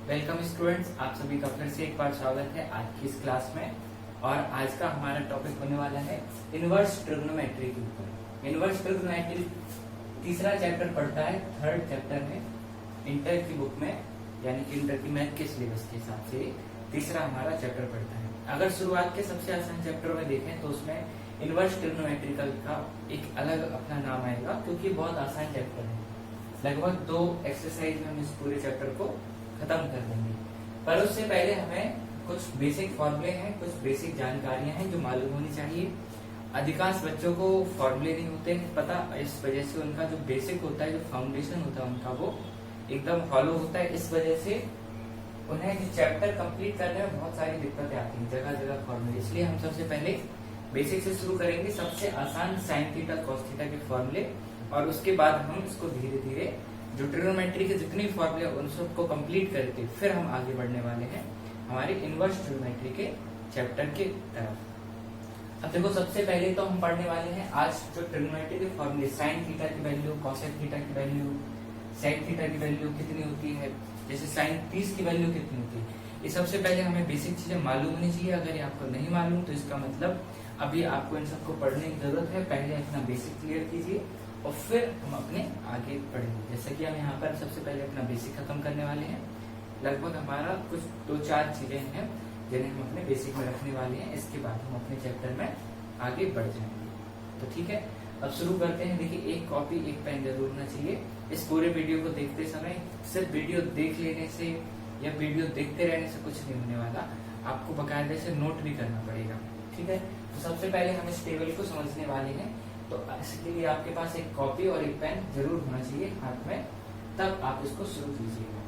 Welcome students, आप सभी का फिर से एक बार स्वागत है आज की इस क्लास में। और आज का हमारा टॉपिक होने वाला है इनवर्स ट्रिग्नोमेट्री के ऊपर। इनवर्स ट्रिग्नोमेट्री तीसरा चैप्टर पढ़ता है, थर्ड चैप्टर है इंटर की बुक में, यानी कि इंटर की मैथ के सिलेबस के हिसाब से तीसरा हमारा चैप्टर पढ़ता है। अगर शुरुआत के सबसे आसान चैप्टर में देखें तो उसमें इनवर्स ट्रिग्नोमेट्रिकल का एक अलग अपना नाम आएगा, क्योंकि बहुत आसान चैप्टर है। लगभग 2 एक्सरसाइज में हम इस पूरे चैप्टर को खत्म कर देंगे। पर उससे पहले हमें कुछ बेसिक फॉर्मूले हैं, कुछ बेसिक जानकारियां हैं जो मालूम होनी चाहिए। अधिकांश बच्चों को फॉर्मूले नहीं होते हैं पता, इस वजह से उनका जो बेसिक होता है, जो फाउंडेशन होता है उनका, वो एकदम फॉलो होता है। इस वजह से उन्हें जो चैप्टर कंप्लीट करने में बहुत सारी दिक्कतें आती हैं, जगह जगह फॉर्मूले। इसलिए हम सबसे पहले बेसिक से शुरू करेंगे, सबसे आसान साइन थीटा कॉस थीटा के फॉर्मूले, और उसके बाद हम इसको धीरे धीरे जो ट्रिग्नोमेट्री के जितनी फॉर्मूले उन सबको कंप्लीट करके फिर हम आगे बढ़ने वाले हैं हमारे इनवर्स ट्रिग्नोमेट्री के चैप्टर के तरफ। अब देखो, सबसे पहले तो हम पढ़ने वाले हैं आज जो ट्रिग्नोमेट्री के फॉर्मूले, साइन थीटा की वैल्यू, कॉसेक थीटा की वैल्यू, सेक थीटा की वैल्यू कितनी होती है, जैसे साइन 30 की वैल्यू कितनी होती है। ये सबसे पहले हमें बेसिक चीजें मालूम होनी चाहिए। अगर ये आपको नहीं मालूम तो इसका मतलब अभी आपको इन सबको पढ़ने की जरूरत है। पहले अपना बेसिक क्लियर कीजिए और फिर हम अपने आगे बढ़ेंगे। जैसे कि हम यहाँ पर सबसे पहले अपना बेसिक खत्म करने वाले हैं। लगभग हमारा कुछ 2-4 चीजें हैं जिन्हें हम अपने बेसिक में रखने वाले हैं। इसके बाद हम अपने चैप्टर में आगे बढ़ जाएंगे। तो ठीक है, अब शुरू करते हैं। देखिए, एक कॉपी एक पेन जरूर होना चाहिए। इस पूरे वीडियो को देखते समय सिर्फ वीडियो देख लेने से या वीडियो देखते रहने से कुछ नहीं होने वाला, आपको बकायदे से नोट भी करना पड़ेगा। ठीक है, तो सबसे पहले हम इस टेबल को समझने वाले हैं। तो इसके लिए आपके पास एक कॉपी और एक पेन जरूर होना चाहिए हाथ में, तब आप इसको शुरू कीजिएगा।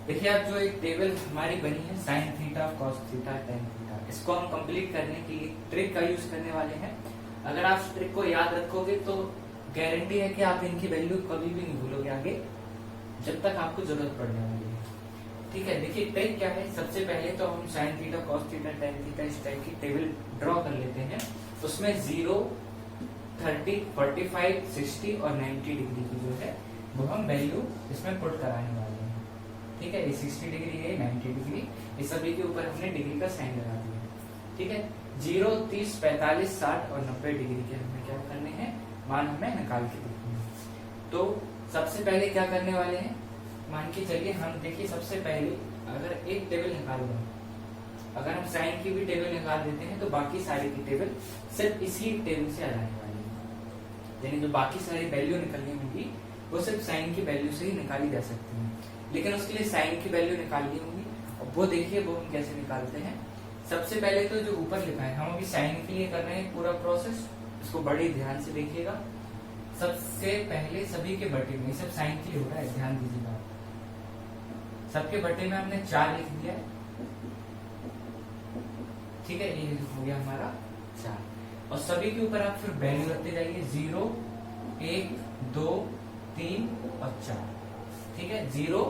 देखिए, अब जो एक टेबल हमारी बनी है sine theta cos theta tan theta, इसको हम कंप्लीट करने के लिए ट्रिक का यूज करने वाले हैं। अगर आप इस ट्रिक को याद रखोगे तो गारंटी है कि आप इनकी वैल्यू कभी भी नहीं भूलोगे आगे, जब तक आपको जरूरत पड़ने वाली है। ठीक है, देखिए ट्रिक क्या है। सबसे पहले तो हम sine theta cos theta tan theta इस टाइप की टेबल ड्रॉ कर लेते हैं। उसमें 0, 30, 45, 60 और 90 डिग्री की जो है वो हम वैल्यू इसमें पुट कराने वाले हैं। ठीक है, ये 60 डिग्री है, 90 डिग्री, इस सभी के ऊपर हमने डिग्री का साइन लगा दिया। ठीक है, 0, 30, 45, 60 और 90 डिग्री के हमें क्या करने हैं, मान हमें निकाल के देखने हैं। तो सबसे पहले क्या करने वाले हैं, मान के चलिए हम, देखिए सबसे पहले अगर एक टेबल निकाल दें, अगर हम साइन की भी टेबल निकाल देते हैं तो बाकी सारी की टेबल सिर्फ इसी टेबल से आ जाने वाली है। यानी जो बाकी सारी वैल्यू निकलनी होगी वो सिर्फ साइन की वैल्यू से ही निकाली जा सकती है। लेकिन उसके लिए साइन की वैल्यू निकालनी होगी, और वो देखिए वो हम कैसे निकालते हैं। सबसे पहले तो जो ऊपर लिखा है, हम अभी साइन के लिए कर रहे हैं पूरा प्रोसेस, इसको बड़े ध्यान से देखिएगा। सबसे पहले सभी के बटे में, सब साइन के लिए हो रहा है, ध्यान दीजिएगा। सबके बटे में हमने 4 लिख दिया। ठीक है, ये हो गया हमारा 4, और सभी के ऊपर आप फिर वैल्यू रखते जाइए, 0, 1, 2, 3 और 4। ठीक है, 0,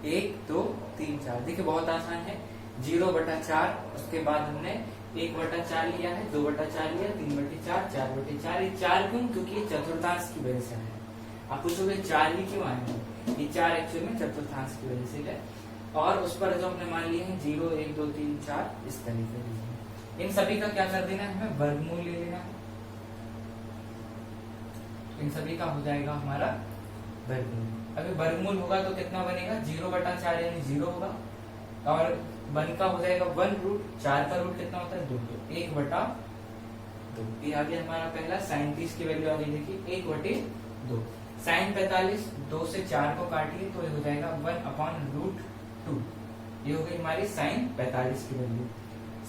1, 2, 3, 4। देखिए बहुत आसान है। 0/4, उसके बाद हमने 1/4 लिया है, 2/4 लिया, 3/4, 4/4। ये 4 क्यों? क्योंकि ये चतुर्थांश की वजह से है। आप पूछोगे 4 ही क्यों आए? ये 4 एक्चुअल में चतुर्थांश की वजह से है। और उस पर जो हमने मान लिए हैं 0, 1, 2, 3, 4 इस तरीके से, इन सभी का क्या कर देना है, हमें वर्गमूल ले लेना है। इन सभी का हो जाएगा हमारा वर्गमूल। अभी वर्गमूल होगा तो कितना बनेगा, 0/4 यानी 0 होगा, और 1 का हो जाएगा 1 4 का रूट कितना होता है, 2, तो 1/2। ये आ गया हमारा पहला। साइन 30 की वैल्यू आ गई, देखिए 1/2। साइन 45, 2 से 4 को काटिए तो ये हो जाएगा 1/√2। ये हो गई हमारी साइन 45 की वैल्यू।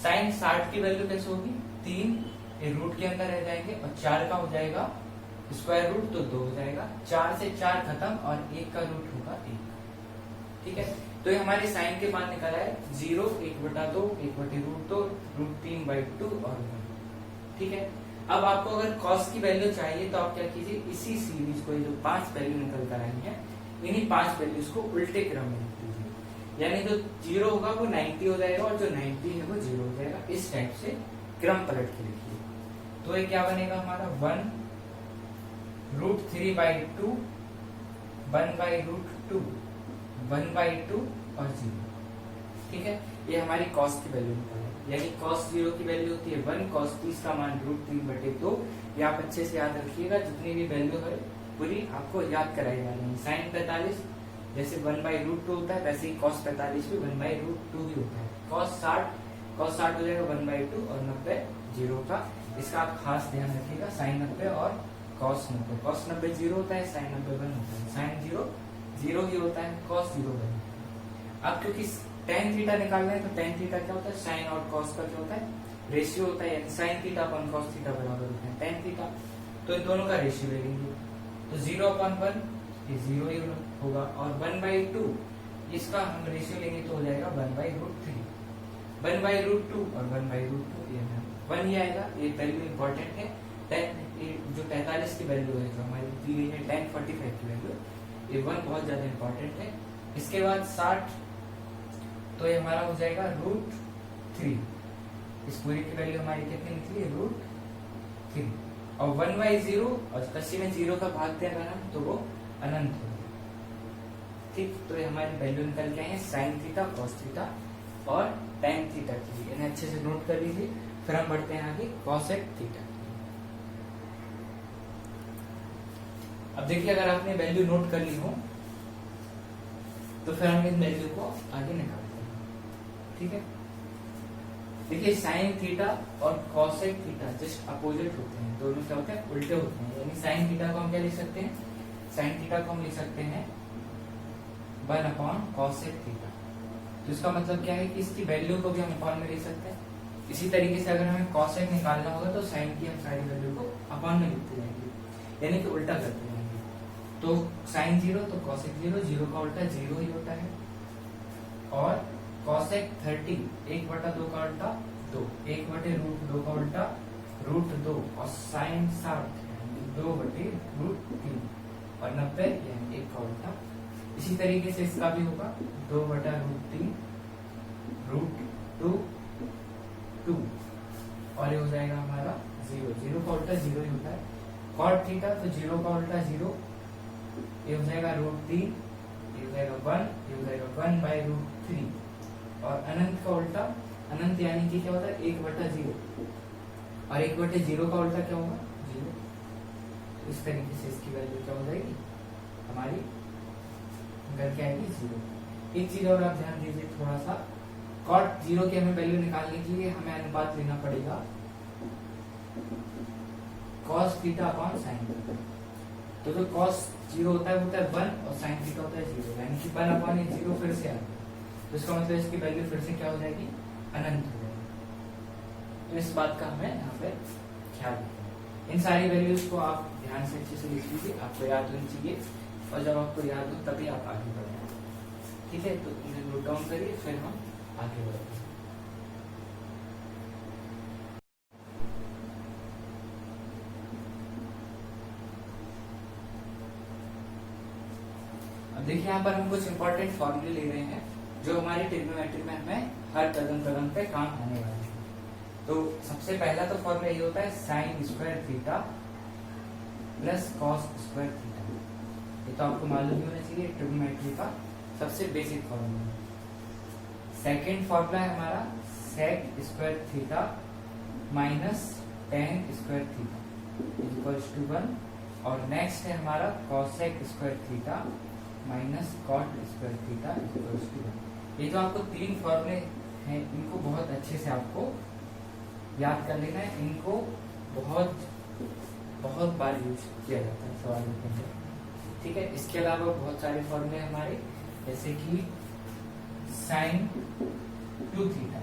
साइन 60 की वैल्यू कैसे होगी, 3 ये रूट के अंदर रह जाएंगे, और 4 का हो जाएगा स्क्वायर रूट तो 2 हो जाएगा। 4 से 4 खत्म, और 1 का रूट होगा 1। ठीक है, तो ये हमारे साइन के मान निकला है 0, 1/2, 1/√2, √3/2 और 1। ठीक है, अब आपको अगर कॉस की वैल्यू चाहिए तो आप क्या कीजिए, इसी सीरीज को, ये जो 5 वैल्यू निकल कर आई है, इन्हीं 5 वैल्यूज को उल्टे क्रम में लिख दीजिए। यानी जो 0 होगा वो 90 हो जाएगा, और जो 90 है वो 0 हो जाएगा। इस टाइप से क्रम पलट के लिखिए। तो ये क्या बनेगा हमारा, 1√3/2 1/√2, 1/2 और 0। ठीक है, ये हमारी कॉस की वैल्यू निकाले, यानी cos 0 की वैल्यू होती है 1, cos 30 का मान √3/2। ये आप अच्छे से याद रखिएगा, जितनी भी वैल्यू है पूरी आपको याद कराई जानी है। sin 45 जैसे 1/√2 होता है, वैसे ही cos 45 भी 1/√2 ही होता है। cos 60 हो जाएगा 1/2 और 90 0 का। इसका आप खास ध्यान रखिएगा, sin 90 और cos 90। cos 90 0 होता है, sin 90 1 होता है। sin 0 0 ही होता है, cos 0 1 होता है। अब क्योंकि tan थीटा निकालना है, तो tan थीटा क्या होता है, sin और cos का क्या होता है, रेशियो होता है, यानी sin थीटा अपन cos थीटा बराबर होता है tan थीटा। तो इन दोनों का रेशियो ले लेंगे, तो 0/1 ये 0 ही होगा, और 1/2 इसका हम रेशियो लेंगे तो हो जाएगा 1/√3। 1/√2 और 1/√2 ये 1 ही आएगा। ये वैल्यू इंपॉर्टेंट है। जो 45 की वैल्यू है, जो हमारी दी गई है tan 45 की वैल्यू, ये 1 बहुत ज्यादा इंपॉर्टेंट है। इसके बाद 60, तो ये हमारा हो जाएगा √3। इस पूरी की वैल्यू हमारी कितनी निकली, √3। और 1/0 और 80 में 0 का भाग दिया अगर हम, तो वो अनंत हो गया। ठीक, तो ये हमारी वैल्यू निकल के आए sin थीटा, cos थीटा और tan थीटा की। इन्हें अच्छे से नोट कर लीजिए। फिर हम बढ़ते हैं आगे cosec थीटा। अब देखिए, अगर आपने वैल्यू नोट कर ली हो तो फिर हम इन वैल्यू को आगे निकालते हैं। ठीक है, देखिए sin थीटा और cosec थीटा जस्ट अपोजिट होते हैं, दोनों क्या होते हैं, उल्टे होते हैं। यानी sin थीटा को हम क्या लिख सकते हैं, sin थीटा को हम लिख सकते हैं 1/cosec थीटा। तो इसका मतलब क्या है कि इसकी वैल्यू को भी हम अपॉन में लिख सकते हैं। इसी तरीके से अगर हमें cosec निकालना होगा तो sin की हम सारी वैल्यू को अपॉन में लिखते जाएंगे, यानी कि उल्टा करते जाएंगे। तो sin 0 तो cosec 0, 0 का उल्टा 0 ही होता है। और cosec 30 1/2 का उल्टा 2, 1/√2 का उल्टा √2, और sin 60 2/√3 और 90 यानी 1 का उल्टा। इसी तरीके से इसका भी होगा 2/√3 √2 2, और ये हो जाएगा हमारा 0, 0 का उल्टा 0 ही होता है। cot थीटा तो 0 का उल्टा 0, ये हो जाएगा √3, ये हो जाएगा 1, ये हो जाएगा 1/√3, और अनंत का उल्टा, अनंत यानी कि क्या होता है 1/0, और 1/0 का उल्टा क्या होगा 0। इस तरीके से इसकी वैल्यू क्या हो जाएगी हमारी, निकल के आएगी 0। एक चीज और आप ध्यान दीजिए थोड़ा सा, cot 0 की हमें वैल्यू निकालने के लिए हमें अनुपात लेना पड़ेगा cos theta upon sin theta. तो जो cos 0 होता है 1 और sin थीटा होता है 0, यानी कि 1/0 फिर से आ गया। तो इसका मतलब इसकी वैल्यू फिर से क्या हो जाएगी, अनंत हो जाएगी। तो इस बात का हमें यहाँ पे ख्याल रखना। इन सारी वैल्यूज को आप ध्यान से अच्छे से लिख लीजिए, आपको याद होनी चाहिए, और जब आपको याद हो तभी आप आगे बढ़ें। ठीक है, तो इन्हें नोट डाउन करिए, फिर हम आगे बढ़ते हैं। अब देखिए, यहाँ पर हम कुछ इंपॉर्टेंट फॉर्मूले ले रहे हैं जो हमारी ट्रिग्नोमेट्री में हमें हर कदम पे काम आने वाले हैं। तो सबसे पहला तो फॉर्मूला ये होता है sin square theta plus cos square theta. ये तो आपको मालूम ही होना चाहिए, ट्रिग्नोमेट्री का सबसे बेसिक फॉर्मूला। सेकेंड फॉर्मूला है हमारा sec square theta minus tan square theta equals to 1, और नेक्स्ट है हमारा cosec square theta minus cot square theta equals to 1। ये जो आपको तीन फॉर्मूले हैं, इनको बहुत अच्छे से आपको याद कर लेना है। इनको बहुत बार यूज किया जाता है सवालों के अंदर। ठीक है, इसके अलावा बहुत सारे फॉर्मूले हमारे, जैसे कि sin 2 थीटा।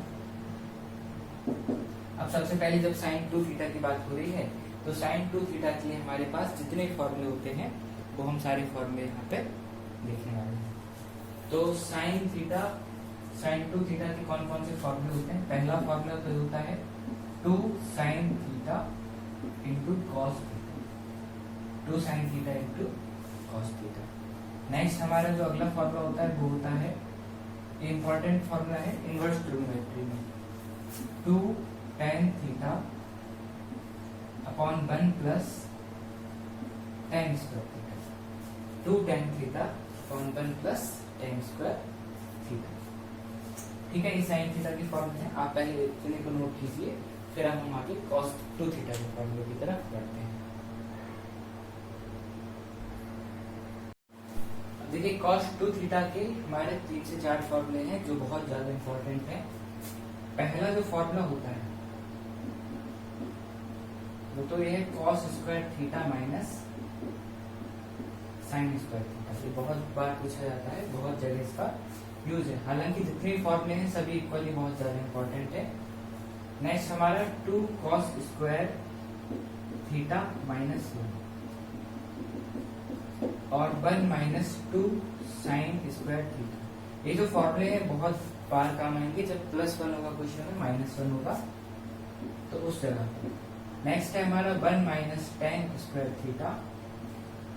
अब सबसे पहले जब sin 2 थीटा की बात हो रही है, तो sin 2 थीटा के लिए हमारे पास जितने फॉर्मूले होते हैं वो हम सारे फॉर्मूले यहाँ पे देखने वाले हैं। तो sin 2 थीटा के कौन कौन से फॉर्मूले होते हैं। पहला फॉर्मूला तो होता है 2 sin theta into cos theta, 2 sin theta into cos theta. Next हमारा जो अगला फॉर्मूला होता है वो होता है, इंपॉर्टेंट फॉर्मूला है इनवर्स ट्रिग्नोमेट्री में, 2 tan theta upon 1 plus tan square theta. 2 tan theta upon 1 plus tan square theta. ठीक है, ये साइन थीटा की फॉर्मूला है, आप पहले इतने को नोट कीजिए, फिर हम आगे cos 2 थीटा के फॉर्मूले की तरफ बढ़ते हैं। देखिए cos 2 थीटा के हमारे 3 से 4 फॉर्मूले हैं जो बहुत ज्यादा इंपॉर्टेंट है। पहला जो फॉर्मूला होता है वो तो ये है cos square theta minus sine square theta. ये बहुत बार पूछा जाता है, बहुत जगह इसका यूज है। हालांकि जितने फॉर्मूले हैं सभी इक्वली बहुत ज्यादा इंपॉर्टेंट है। नेक्स्ट हमारा 2 cos स्क्वायर थीटा माइनस 1 और 1 माइनस 2 साइन स्क्वायर थीटा। ये जो फॉर्मूले हैं बहुत बार काम आएंगे जब +1 होगा क्वेश्चन में, -1 होगा तो उस जगह पर। नेक्स्ट है हमारा 1 minus tan square theta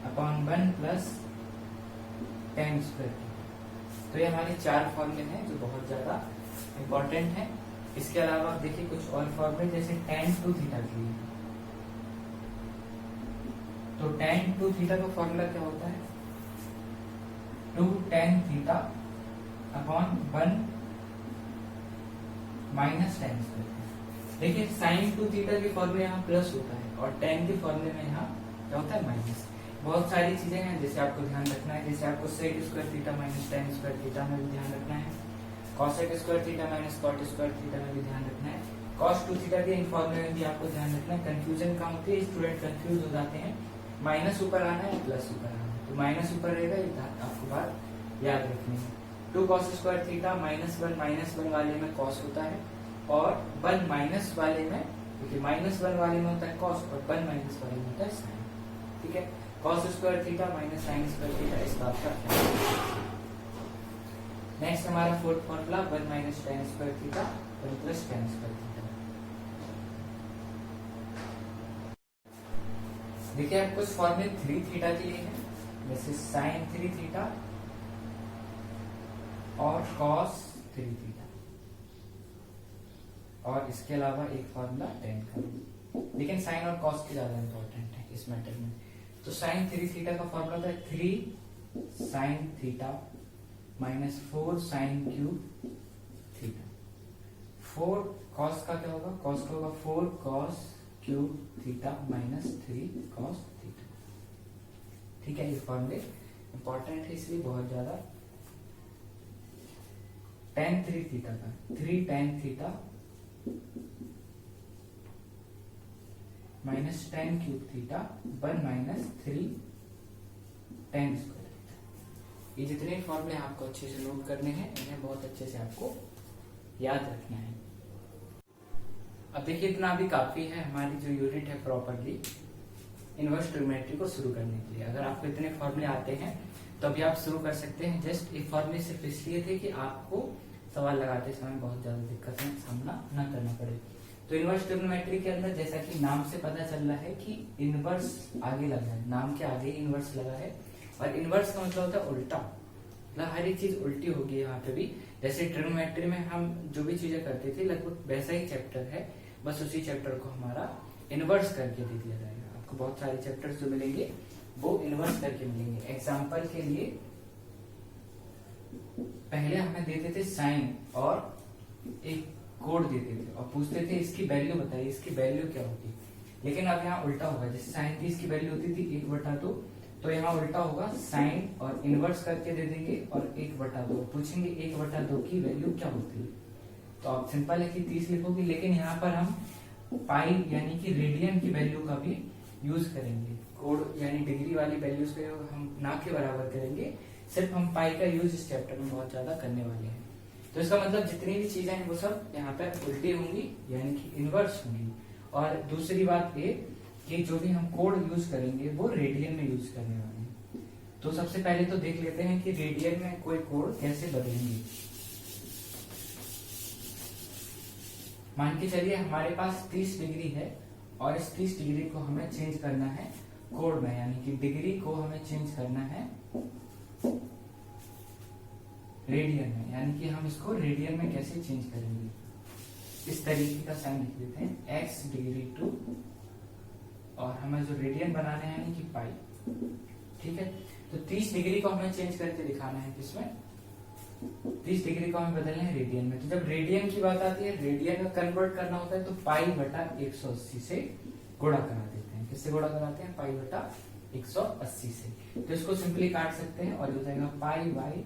upon 1 plus tan square theta. तो ये हमारे 4 फॉर्मूले हैं जो बहुत ज्यादा इंपॉर्टेंट हैं। इसके अलावा आप देखिए कुछ और फॉर्मूले जैसे tan 2 थीटा के लिए, तो tan 2 थीटा का फॉर्मूला क्या होता है? 2 tan theta upon 1 minus tan square. देखिए साइन 2 थीटा के फॉर्मूले यहाँ प्लस होता है और tan के फॉर्मूले में यहाँ क्या होता है? माइनस। बहुत सारी चीजें हैं जैसे आपको ध्यान रखना है, जैसे आपको sec square theta minus tan square theta में भी ध्यान रखना है, cosec square theta minus cot square theta में भी ध्यान रखना है, cos 2 थीटा के इन फॉर्मूले में भी आपको ध्यान रखना है। कंफ्यूजन कहाँ होती है? स्टूडेंट कंफ्यूज हो जाते हैं, माइनस ऊपर आना है प्लस ऊपर आना है, तो माइनस ऊपर रहेगा, ये आपको बात याद रखनी है। 2 cos स्क्वायर थीटा -1 वाले में cos होता है और 1 माइनस वाले में, क्योंकि -1 वाले में होता है cos और 1 माइनस वाले में होता है sin। ठीक है, cos square theta minus sin square theta इस बात का ख्याल रखना। नेक्स्ट हमारा fourth formula 1 minus tan square theta 1 plus tan square theta. देखिए आप कुछ फॉर्मूले 3 थीटा के लिए हैं, जैसे sin 3 थीटा और cos 3 थीटा, और इसके अलावा एक फॉर्मूला tan का, लेकिन sin और cos की ज्यादा इंपॉर्टेंट है इस मैटर में। तो sin 3 थीटा का फॉर्मूला होता है 3 sin theta minus 4 sin cube theta. 4 cos का क्या होगा? cos का होगा 4 cos cube theta minus 3 cos theta. ठीक है, ये फॉर्मूले इंपॉर्टेंट है इसलिए बहुत ज्यादा। tan 3 थीटा का 3 tan theta minus tan cube theta 1 minus 3 tan square theta. ये जितने फॉर्मूले आपको अच्छे से नोट करने हैं, इन्हें बहुत अच्छे से आपको याद रखना है। अब देखिए इतना अभी काफी है हमारी जो यूनिट है प्रॉपरली इनवर्स ट्रिग्नोमेट्री को शुरू करने के लिए। अगर आपको इतने फॉर्मूले आते हैं तो अभी आप शुरू कर सकते हैं। जस्ट ये फॉर्मूले सिर्फ इसलिए थे कि आपको सवाल लगाते समय बहुत ज्यादा दिक्कत का सामना न करना पड़े। तो इनवर्स ट्रिग्नोमेट्री के अंदर जैसा कि नाम से पता चल रहा है कि इनवर्स आगे लगा है, नाम के आगे इनवर्स लगा है, और इनवर्स का मतलब होता है उल्टा, मतलब हर एक चीज उल्टी होगी यहाँ पे भी। जैसे ट्रिग्नोमेट्री में हम जो भी चीजें करते थे लगभग वैसा ही चैप्टर है, बस उसी चैप्टर को हमारा इनवर्स करके दे दिया जाएगा। आपको बहुत सारे चैप्टर्स जो मिलेंगे वो इनवर्स करके मिलेंगे। एग्जाम्पल के लिए पहले हमें देते थे साइन और एक कोड देते थे और पूछते थे इसकी वैल्यू बताइए, इसकी वैल्यू क्या होगी। लेकिन अब यहाँ उल्टा होगा, जैसे साइन थी इसकी वैल्यू होती थी 1/2, तो यहाँ उल्टा होगा, साइन और इनवर्स करके दे देंगे और 1/2 पूछेंगे 1/2 की वैल्यू क्या होती है। तो आप सिंपल है कि 30 लिखोगे, लेकिन यहाँ पर हम पाई यानी कि रेडियन की वैल्यू का भी यूज करेंगे। कोड यानी डिग्री वाली वैल्यूज को हम ना के बराबर करेंगे, सिर्फ हम पाई का यूज इस चैप्टर में बहुत ज्यादा करने वाले हैं। तो इसका मतलब जितनी भी चीजें हैं वो सब यहाँ पे उल्टी होंगी यानी कि इनवर्स होंगी। और दूसरी बात ये कि जो भी हम कोड यूज करेंगे वो रेडियन में यूज करने वाले हैं। तो सबसे पहले तो देख लेते हैं कि रेडियन में कोई कोड कैसे बदलेंगे। मान के चलिए हमारे पास 30 डिग्री है और इस 30 डिग्री को हमें चेंज करना है कोड में, यानी कि डिग्री को हमें चेंज करना है रेडियन में, यानी कि हम इसको रेडियन में कैसे चेंज करेंगे। इस तरीके का साइन लिख देते हैं x डिग्री टू, और हमें जो रेडियन बनाना है यानी कि पाई। ठीक है, तो 30 डिग्री को हमें चेंज करके दिखाना है किसमें, 30 डिग्री को हमें बदलना है रेडियन में। तो जब रेडियन की बात आती है, रेडियन में कन्वर्ट करना होता है तो पाई बटा 180 से गुणा करा देते हैं। किससे गुणा कराते हैं, पाई बटा 180 से। तो इसको सिंपली काट सकते हैं और हो जाएगा पाई बाई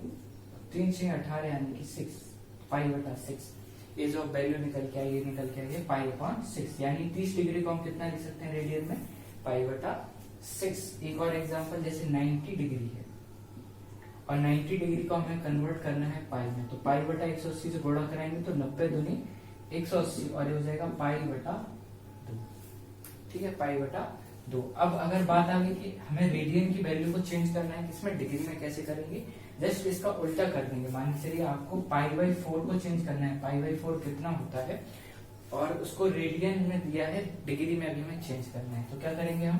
3 6 18 यानी कि 6 पाई बटा 6। ये जो वैल्यू निकल के आई, ये निकल के आई है पाई अपॉन 6, यानी 30 डिग्री को हम कितना लिख सकते हैं रेडियन में, पाई बटा 6। एक और एग्जांपल, जैसे 90 डिग्री है और 90 डिग्री को हमें कन्वर्ट करना है पाई में, तो पाई बटा 180 से गुणा कराएंगे तो 90 दूनी 180 और ये हो जाएगा पाई बटा 2। ठीक है, पाई बटा 2। अब अगर बात आ गई कि हमें रेडियन की वैल्यू को चेंज करना है किसमें, डिग्री में, कैसे करेंगे, जस्ट इसका उल्टा कर देंगे। मान के चलिए आपको पाई बाई 4 को चेंज करना है, पाई बाई 4 कितना होता है और उसको रेडियन में दिया है, डिग्री में अभी हमें चेंज करना है। तो क्या करेंगे हम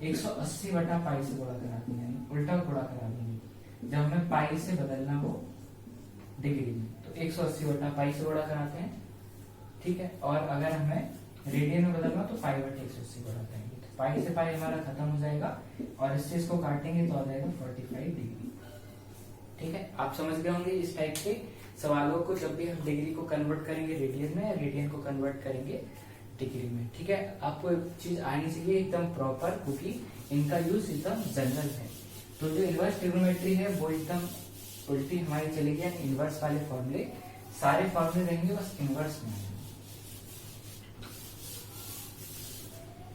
180 बटा पाई से गुणा करा देंगे, यानी उल्टा गुणा करा देंगे। जब हमें पाई से बदलना हो डिग्री में तो 180 बटा पाई से गुणा कराते हैं। ठीक है, और अगर हमें रेडियन में बदलना तो पाई बटा 180 गुणा करेंगे, तो पाई से पाई हमारा खत्म हो जाएगा और इससे इसको काटेंगे तो आ जाएगा 45 डिग्री। ठीक है, आप समझ गए होंगे इस टाइप के सवालों को, जब भी हम डिग्री को कन्वर्ट करेंगे रेडियन में, रेडियन को कन्वर्ट करेंगे डिग्री में। ठीक है, आपको एक चीज आनी चाहिए एकदम प्रॉपर, क्योंकि इनका यूज एकदम जनरल है। तो जो इनवर्स ट्रिग्नोमेट्री है वो एकदम उल्टी हमारी चलेगी, इनवर्स वाले फॉर्मूले, सारे फॉर्मूले रहेंगे बस इनवर्स में।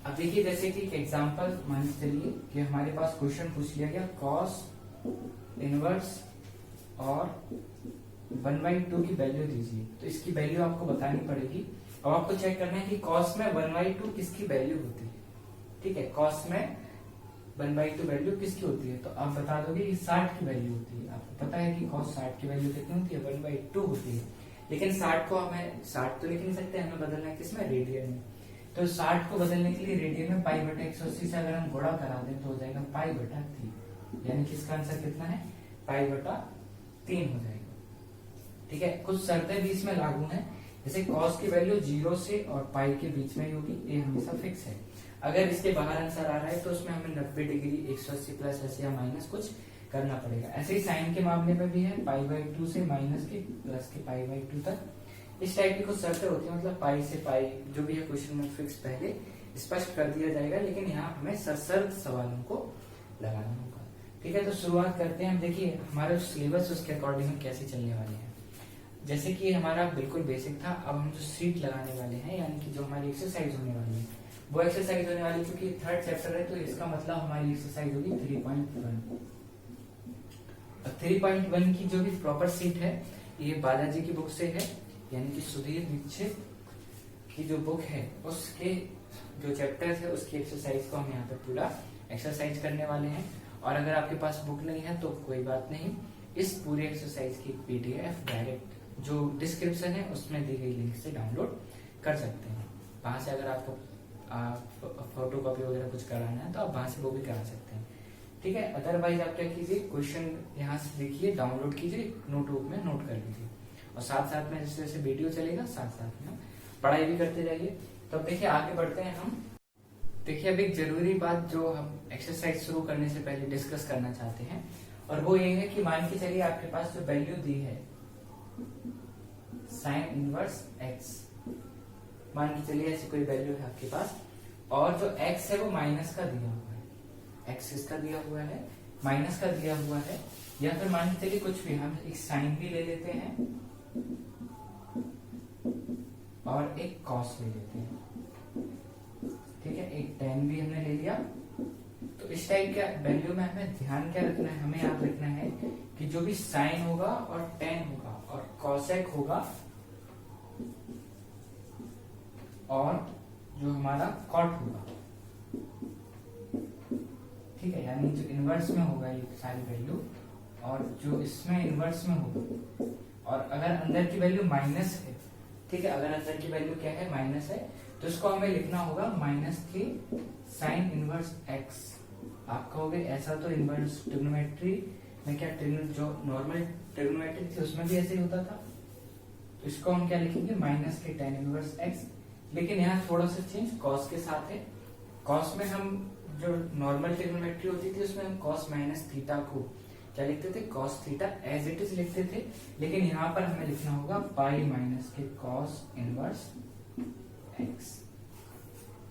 अब देखिए, जैसे कि एग्जांपल मान चलिए कि हमारे पास क्वेश्चन पूछ लिया गया कॉस इनवर्स और 1/2 की वैल्यू दीजिए, तो इसकी वैल्यू आपको बतानी पड़ेगी। और आपको चेक करना है कि कॉस में 1/2 किसकी वैल्यू होती है। ठीक है, कॉस में 1/2 वैल्यू किसकी होती है, तो आप बता दोगे कि 60 की वैल्यू होती है। आपको पता है कि कॉस 60 की वैल्यू कितनी होती है, 1/2 होती है। लेकिन 60 को हमें 60 तो लिख नहीं सकते, हमें बदलना है किसमें, रेडियन में। तो 60 को बदलने के लिए रेडियन में पाई बटा 180 से अगर हम गुणा करा दें तो हो जाएगा पाई बटा 3, यानी कि इसका आंसर कितना है, पाई बटा 3 हो जाएगा। ठीक है, कुछ शर्तें भी इसमें लागू हैं, जैसे कॉस की वैल्यू 0 से और पाई के बीच में ही होगी, ये हमेशा फिक्स है। अगर इसके बाहर आंसर आ रहा है तो उसमें हमें 90 डिग्री 180 प्लस ऐसे या माइनस कुछ करना पड़ेगा। ऐसे ही साइन के मामले में भी है, पाई बाई 2 से माइनस के प्लस के पाई बाई 2 तक, इस टाइप की कुछ शर्तें होती है। मतलब पाई से पाई जो भी है क्वेश्चन में फिक्स पहले स्पष्ट कर दिया जाएगा, लेकिन यहाँ हमें सशर्त सवालों को लगाना होगा। ठीक है, तो शुरुआत करते हैं हम। देखिए हमारा सिलेबस उसके अकॉर्डिंग हम कैसे चलने वाले हैं। जैसे कि हमारा बिल्कुल बेसिक था, अब हम जो सीट लगाने वाले हैं, यानी कि जो हमारी एक्सरसाइज होने वाली है वो एक्सरसाइज होने वाली, क्योंकि थर्ड चैप्टर है तो इसका मतलब हमारी एक्सरसाइज होगी 3.1। 3.1 की जो भी प्रॉपर सीट है ये बालाजी की बुक से है, यानी कि सुधीर दीक्षित की जो बुक है उसके जो चैप्टर है उसकी एक्सरसाइज को हम यहाँ पे पूरा एक्सरसाइज करने वाले हैं। और अगर आपके पास बुक नहीं है तो कोई बात नहीं, इस पूरे एक्सरसाइज की पीडीएफ डायरेक्ट जो डिस्क्रिप्शन है उसमें दी गई लिंक से डाउनलोड कर सकते हैं। वहां से अगर आपको फोटो कॉपी वगैरह कुछ कराना है तो आप वहां से वो भी करा सकते हैं। ठीक है, अदरवाइज आप क्या कीजिए, क्वेश्चन यहाँ से देखिए, डाउनलोड कीजिए, नोटबुक में नोट कर लीजिए, और साथ साथ में जैसे जैसे वीडियो चलेगा साथ साथ में पढ़ाई भी करते जाइए। तो देखिए आगे बढ़ते हैं हम। देखिए अब एक जरूरी बात जो हम एक्सरसाइज शुरू करने से पहले डिस्कस करना चाहते हैं, और वो ये है कि मान के चलिए आपके पास जो वैल्यू दी है साइन इनवर्स एक्स, मान के चलिए ऐसी कोई वैल्यू है आपके पास, और जो एक्स है वो माइनस का दिया हुआ है, एक्स इसका दिया हुआ है, माइनस का दिया हुआ है, या फिर मान के चलिए कुछ भी, हम एक साइन भी ले लेते हैं और एक कॉस ले लेते हैं। ठीक है, एक टेन भी हमने ले लिया। तो इस टाइप के वैल्यू में हमें ध्यान क्या रखना है, हमें याद रखना है कि जो भी साइन होगा और टेन होगा और कॉसेक होगा और जो हमारा कॉट होगा, ठीक है, यानी जो इनवर्स में होगा ये सारी वैल्यू, और जो इसमें इनवर्स में होगा, और अगर अंदर की वैल्यू माइनस है, ठीक है, अगर अंदर की वैल्यू क्या है, माइनस है, तो इसको हमें लिखना होगा माइनस के साइन इनवर्स एक्स। आप कहोगे ऐसा तो इनवर्स ट्रिग्नोमेट्री में क्या, जो नॉर्मल ट्रिग्नोमेट्री थी उसमें भी ऐसे ही होता था, तो इसको हम क्या लिखेंगे, माइनस के tan इनवर्स एक्स। लेकिन यहाँ थोड़ा सा चेंज कॉस के साथ है। कॉस में हम जो नॉर्मल ट्रिग्नोमेट्री होती थी उसमें हम कॉस माइनस थीटा को क्या लिखते थे, cos theta as it is लिखते थे, लेकिन यहाँ पर हमें लिखना होगा पाई माइनस के कॉस इनवर्स एक्स।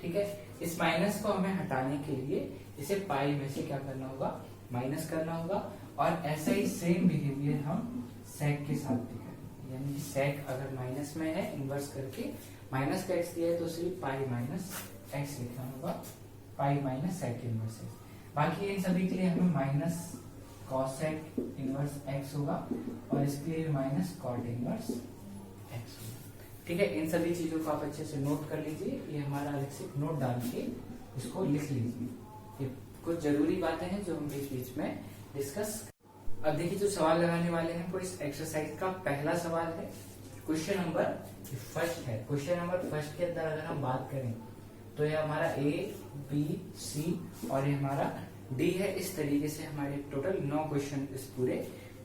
ठीक है, इस माइनस को हमें हटाने के लिए इसे पाई में से क्या करना होगा, माइनस करना होगा। और ऐसा ही सेम बिहेवियर हम सेक के साथ भी करेंगे, यानी कि सेक अगर माइनस में है इन्वर्स करके माइनस का एक्स दिया है तो सिर्फ पाई माइनस एक्स लिखना होगा, pi minus sec inverse X. बाकी इन सभी के लिए हमें माइनस कॉसेक इनवर्स एक्स होगा और इसके लिए माइनस कॉट इनवर्स एक्स होगा। ठीक है, इन सभी चीजों को आप अच्छे से नोट कर लीजिए, ये हमारा अलग से नोट डाल के इसको लिख लीजिए। ये कुछ जरूरी बातें हैं जो हम बीच बीच में डिस्कस। अब देखिए जो सवाल लगाने वाले हैं वो इस एक्सरसाइज का पहला सवाल है, क्वेश्चन नंबर फर्स्ट है। क्वेश्चन नंबर फर्स्ट के अंदर अगर हम बात करें तो ये हमारा ए बी सी और ये हमारा डी है। इस तरीके से हमारे टोटल 9 क्वेश्चन इस पूरे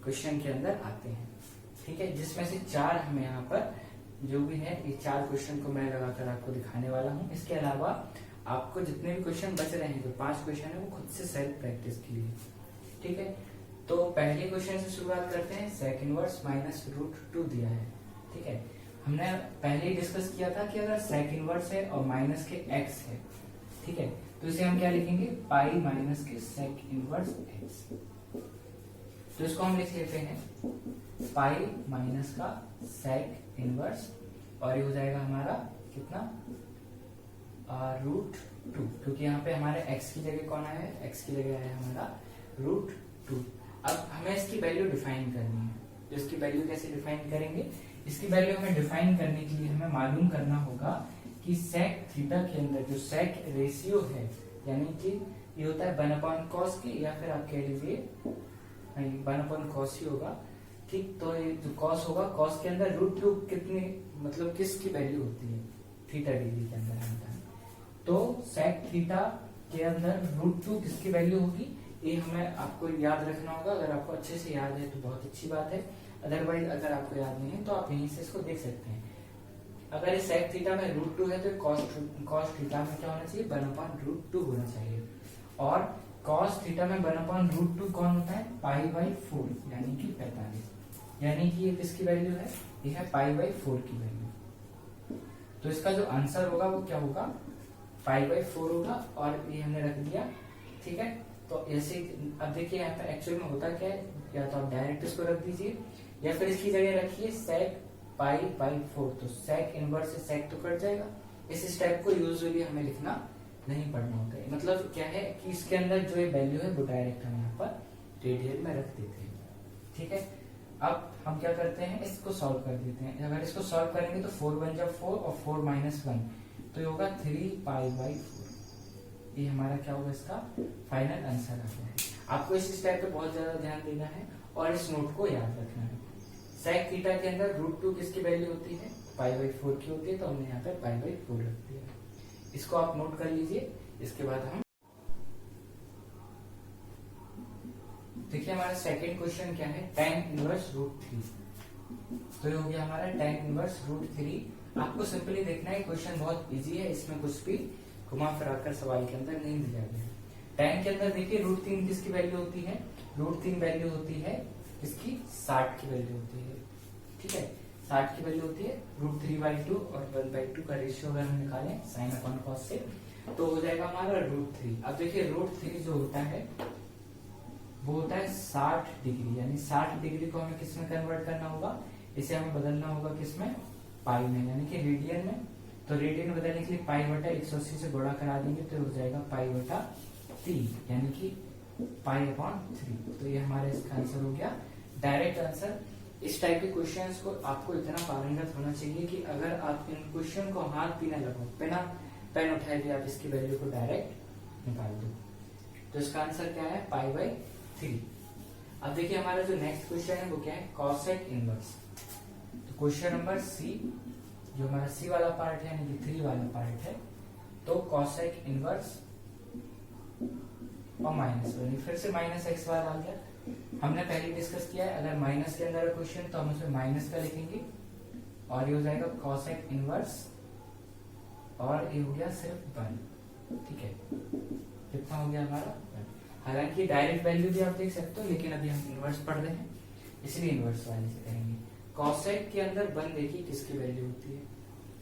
क्वेश्चन के अंदर आते हैं। ठीक है, जिसमें से 4 हमें यहाँ पर जो भी है, ये 4 क्वेश्चन को मैं लगाकर आपको दिखाने वाला हूँ। इसके अलावा आपको जितने भी क्वेश्चन बच रहे हैं, जो 5 क्वेश्चन है, वो खुद से सेल्फ प्रैक्टिस के लिए। ठीक है, तो पहले क्वेश्चन से शुरुआत करते हैं। सेक इनवर्स माइनस रूट 2 दिया है। ठीक है, हमने पहले ही डिस्कस किया था कि अगर सेक इनवर्स है और माइनस के एक्स है, ठीक है, तो इसे हम क्या लिखेंगे, पाई माइनस के सेक इनवर्स एक्स। तो इसको हम लिख लेते हैं पाई माइनस का सेक इनवर्स, और ये हो जाएगा हमारा कितना, रूट 2, क्योंकि यहाँ पे हमारे x की जगह कौन है, x की जगह है हमारा रूट 2। अब हमें इसकी वैल्यू डिफाइन करनी है। तो इसकी वैल्यू कैसे डिफाइन करेंगे, इसकी वैल्यू हमें डिफाइन करने के लिए हमें मालूम करना होगा कि सेक थीटा के अंदर जो सेक रेशियो है, यानी कि ये होता है 1/cos के, या फिर आप कह लीजिए 1/cos ही होगा। ठीक, तो ये जो cos होगा, cos के अंदर रूट 2 कितनी, मतलब किसकी वैल्यू होती है, थीटा डिग्री के अंदर होता है। तो सेक थीटा के अंदर रूट 2 किसकी वैल्यू होगी, ये हमें आपको याद रखना होगा। अगर आपको अच्छे से याद है तो बहुत अच्छी बात है, अदरवाइज अगर आपको याद नहीं है तो आप यहीं से इसको देख सकते हैं। अगर इस सेक थीटा में रूट 2 है तो कॉस थीटा में क्या होना चाहिए, 1/√2 होना चाहिए। और कॉस थीटा में 1/√2 कौन होता है, पाई/4, यानी कि 45। यानी कि ये किसकी वैल्यू है, ये है पाई/4 की वैल्यू। तो इसका जो आंसर होगा वो क्या होगा, पाई/4 होगा, और ये हमने रख दिया। ठीक है, तो ऐसे अब देखिए यहाँ पे एक्चुअल में होता क्या है, या तो आप डायरेक्ट इसको रख दीजिए या फिर इसकी जगह रखिए सेक पाई/4। तो सेक इनवर्स से सेक तो कट जाएगा। इस स्टेप को यूजुअली हमें लिखना नहीं पड़ना होता है। मतलब क्या है कि इसके अंदर जो ये वैल्यू है वो डायरेक्ट हम यहाँ पर रेडियल में रख देते हैं। ठीक है, अब हम क्या करते हैं, इसको सॉल्व कर देते हैं। अगर इसको सॉल्व करेंगे तो 4 1 जा 4 और 4 - 1, तो ये होगा 3π/4। ये हमारा क्या होगा, इसका फाइनल आंसर आ गया है। आपको इस स्टेप पे बहुत ज्यादा ध्यान देना है और इस नोट को याद रखना है। सेक थीटा के अंदर रूट 2 किसकी वैल्यू होती है, पाई/4 की होती है, तो हमने यहाँ पे पाई/4 रख दिया। इसको आप नोट कर लीजिए। इसके बाद हम देखिए हमारा सेकंड क्वेश्चन क्या है, tan इनवर्स रूट 3। तो ये हो गया हमारा tan इनवर्स रूट 3। आपको सिंपली देखना है, क्वेश्चन बहुत इजी है, इसमें कुछ भी घुमा फिराकर सवाल के अंदर नहीं दिया गया। tan के अंदर देखिए रूट 3 किसकी वैल्यू होती है, रूट 3 वैल्यू होती है इसकी 60 की वैल्यू होती है। ठीक है, 60 की वैल्यू होती है। रूट 3/2 और 1/2 का रेशियो अगर हम निकालें sin/cos से, तो हो जाएगा हमारा रूट 3। अब देखिए रूट 3 जो होता है वो होता है 60 डिग्री, यानी 60 डिग्री को हमें किस में कन्वर्ट करना होगा, इसे हमें बदलना होगा किसमें, पाई में, यानी कि रेडियन में। तो रेडियन बदलने के लिए पाई/180 से गुणा करा देंगे तो हो जाएगा पाई/3, यानी कि पाई/3। तो ये हमारा इसका आंसर हो गया, डायरेक्ट आंसर। इस टाइप के क्वेश्चंस को आपको इतना पारंगत होना चाहिए कि अगर आप इन क्वेश्चन को हाथ भी ना लगाओ, बिना पेन उठाए भी आप इसकी वैल्यू को डायरेक्ट निकाल दो। तो इसका आंसर क्या है, पाई/3। अब देखिए हमारा जो नेक्स्ट क्वेश्चन है वो क्या है, कॉसेक इनवर्स। तो क्वेश्चन नंबर सी, जो हमारा सी वाला पार्ट है, यानी कि 3 वाला पार्ट है, तो कॉसेक इनवर्स और -1, फिर से -x बार आ गया। हमने पहले डिस्कस किया है, अगर माइनस के अंदर क्वेश्चन तो हम उसमें माइनस का लिखेंगे, और ये हो जाएगा कॉसेक इनवर्स, और ये हो गया सिर्फ 1। ठीक है, कितना हो गया हमारा 1। हालांकि डायरेक्ट वैल्यू भी आप देख सकते हो, लेकिन अभी हम इनवर्स पढ़ रहे हैं इसलिए इनवर्स वाले से करेंगे। कॉसेक के अंदर 1 देखिए किसकी वैल्यू होती है,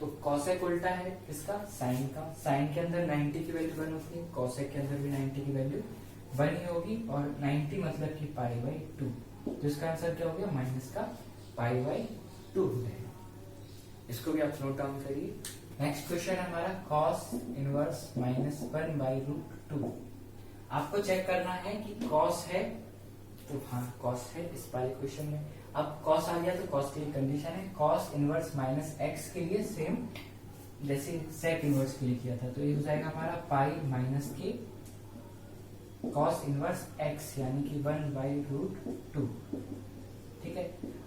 तो कॉसेक उल्टा है किसका, साइन का। साइन के अंदर 90 की वैल्यू 1 होती है, कॉसेक के अंदर भी 90 की वैल्यू 1 ही होगी, और 90 मतलब कि π/2, तो इसका आंसर क्या हो गया माइनस का π/2 हो जाएगा। इसको भी आप नोट डाउन करिए। नेक्स्ट क्वेश्चन है हमारा cos इनवर्स -1/√2। आपको चेक करना है कि cos है, तो हाँ cos है इस वाले क्वेश्चन में। अब cos आ गया तो cos के लिए कंडीशन है, cos इनवर्स -x के लिए सेम जैसे sec इनवर्स के लिए किया था, तो ये हो जाएगा हमारा π - cos इनवर्स x यानी कि 1/√2। ठीक है,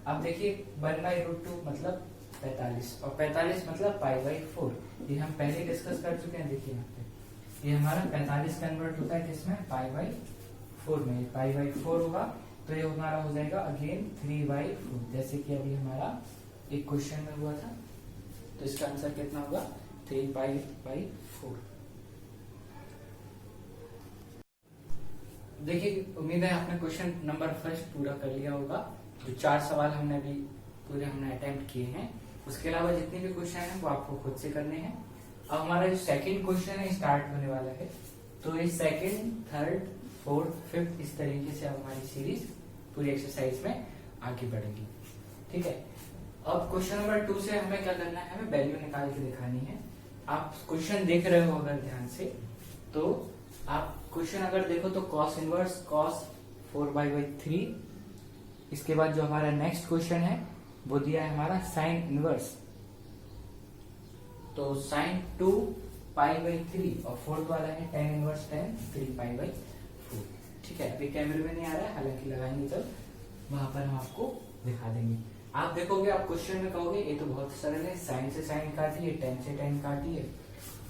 अब देखिए 1/√2 मतलब 45, और 45 मतलब π/4। ये हम पहले डिस्कस कर चुके हैं। देखिए यहाँ पे ये हमारा 45 कन्वर्ट होता है किसमें, π/4 में। π/4 होगा तो ये हमारा हो जाएगा अगेन 3/4, जैसे कि अभी हमारा एक क्वेश्चन में हुआ था। तो इसका आंसर कितना होगा 3π/4। देखिए उम्मीद है आपने क्वेश्चन नंबर फर्स्ट पूरा कर लिया होगा। जो 4 सवाल हमने अभी पूरे अटेम्प्ट किए हैं, उसके अलावा जितने भी क्वेश्चन हैं वो आपको खुद से करने हैं। अब हमारा जो सेकंड क्वेश्चन है स्टार्ट होने वाला है, तो ये सेकंड, थर्ड, फोर्थ, फिफ्थ इस तरीके से हमारी सीरीज पूरी एक्सरसाइज में आगे बढ़ेगी। ठीक है, अब क्वेश्चन नंबर 2 से हमें क्या करना है, हमें वैल्यू निकाल के दिखानी है। आप क्वेश्चन देख रहे हो अगर ध्यान से, तो आप क्वेश्चन अगर देखो तो cos इनवर्स cos 4/3। इसके बाद जो हमारा नेक्स्ट क्वेश्चन है वो दिया है हमारा साइन इनवर्स, तो साइन 2π/3, और फोर्थ वाला है tan इनवर्स tan 3π/4। ठीक है, अभी कैमरे में नहीं आ रहा है, हालांकि लगाएंगे तब वहां पर हम आपको दिखा देंगे। आप देखोगे, आप क्वेश्चन में कहोगे ये तो बहुत सरल है, साइन से साइन काटी है, tan से tan काटी है,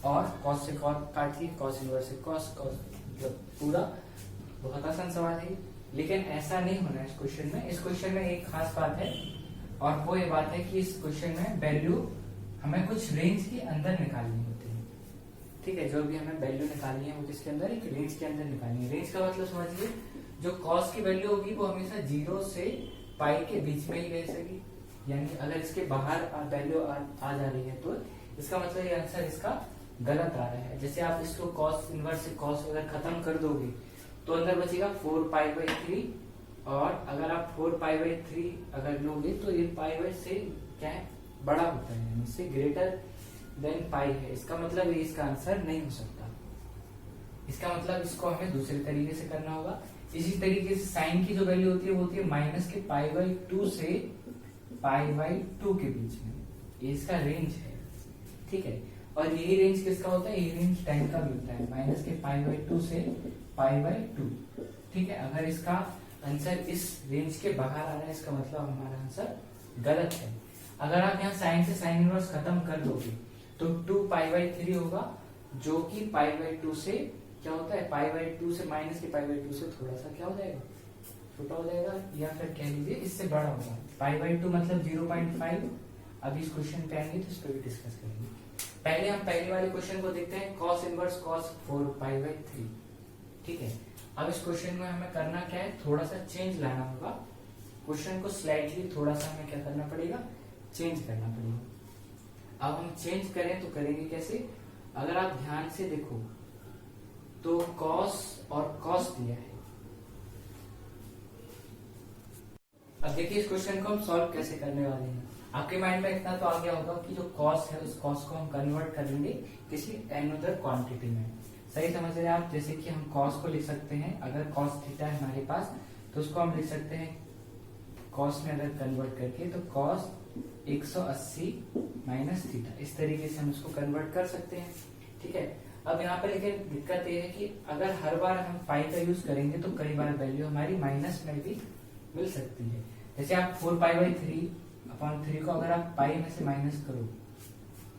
और cos से cos काटी है, cos इनवर्स से cos मतलब पूरा बहुत आसान सवाल है। लेकिन ऐसा नहीं होना है इस क्वेश्चन में। इस क्वेश्चन में एक खास बात है, और वो ये बात है कि इस क्वेश्चन में वैल्यू हमें कुछ रेंज के अंदर निकालनी होती है। ठीक है, जो भी हमें वैल्यू निकालनी है वो किसके अंदर, एक रेंज के अंदर निकालनी है। रेंज का मतलब समझिए, जो cos की वैल्यू होगी वो हमेशा 0 से π के बीच में ही रह सकेगी, यानी अगर इसके बाहर वैल्यू आ जा रही है तो इसका मतलब ये आंसर इसका गलत आ रहा है। जैसे आप इसको cos इनवर्स से cos अगर खत्म कर दोगे तो अंदर बचेगा 4π/3, और अगर आप 4π/3 अगर लोगे तो ये π से क्या है, बड़ा होता है, यानी इससे ग्रेटर देन π है। इसका मतलब ये इसका आंसर नहीं हो सकता। इसका मतलब इसको हमें दूसरे तरीके से करना होगा। इसी तरीके से साइन की जो वैल्यू होती है वो होती है माइनस के π/2 से π/2 के बीच में, ये इसका रेंज है। ठीक है, और यही रेंज किसका होता है, ये रेंज tan का भी होता है, माइनस के π/2 से π/2। ठीक है, अगर इसका आंसर इस रेंज के बाहर आ रहा है, इसका मतलब हमारा आंसर गलत है। अगर आप यहाँ साइन से साइन इनवर्स खत्म कर दोगे तो 2π/3 होगा, जो कि π/2 से क्या होता है, π/2 से माइनस के π/2 से थोड़ा सा क्या हो जाएगा, छोटा हो जाएगा, या फिर कह लीजिए इससे बड़ा होगा। π/2 मतलब 0.5। अभी इस क्वेश्चन पे आएंगे तो इस पर भी डिस्कस करेंगे। पहले हम पहले वाले क्वेश्चन को देखते हैं, cos इनवर्स cos 4π/3। ठीक है, अब इस क्वेश्चन में हमें करना क्या है, थोड़ा सा चेंज लाना होगा। क्वेश्चन को स्लाइटली थोड़ा सा हमें क्या करना पड़ेगा, चेंज करना पड़ेगा। अब हम चेंज करें तो करेंगे कैसे, अगर आप ध्यान से देखो तो cos और cos दिया है। अब देखिए इस क्वेश्चन को हम सॉल्व कैसे करने वाले हैं। आपके माइंड में इतना तो आ गया होगा कि जो cos है उस cos को हम कन्वर्ट करेंगे किसी अनदर क्वांटिटी में। सही समझ रहे हैं आप, जैसे कि हम cos को लिख सकते हैं, अगर cos थीटा है हमारे पास तो उसको हम लिख सकते हैं cos में अगर कन्वर्ट करके तो cos 180 माइनस थीटा, इस तरीके से हम इसको कन्वर्ट कर सकते हैं। ठीक है, अब यहाँ पर लेकिन दिक्कत ये है कि अगर हर बार हम पाई का यूज करेंगे तो कई बार वैल्यू हमारी माइनस में भी मिल सकती है। जैसे आप 4π/3 को अगर आप पाई में से माइनस करो,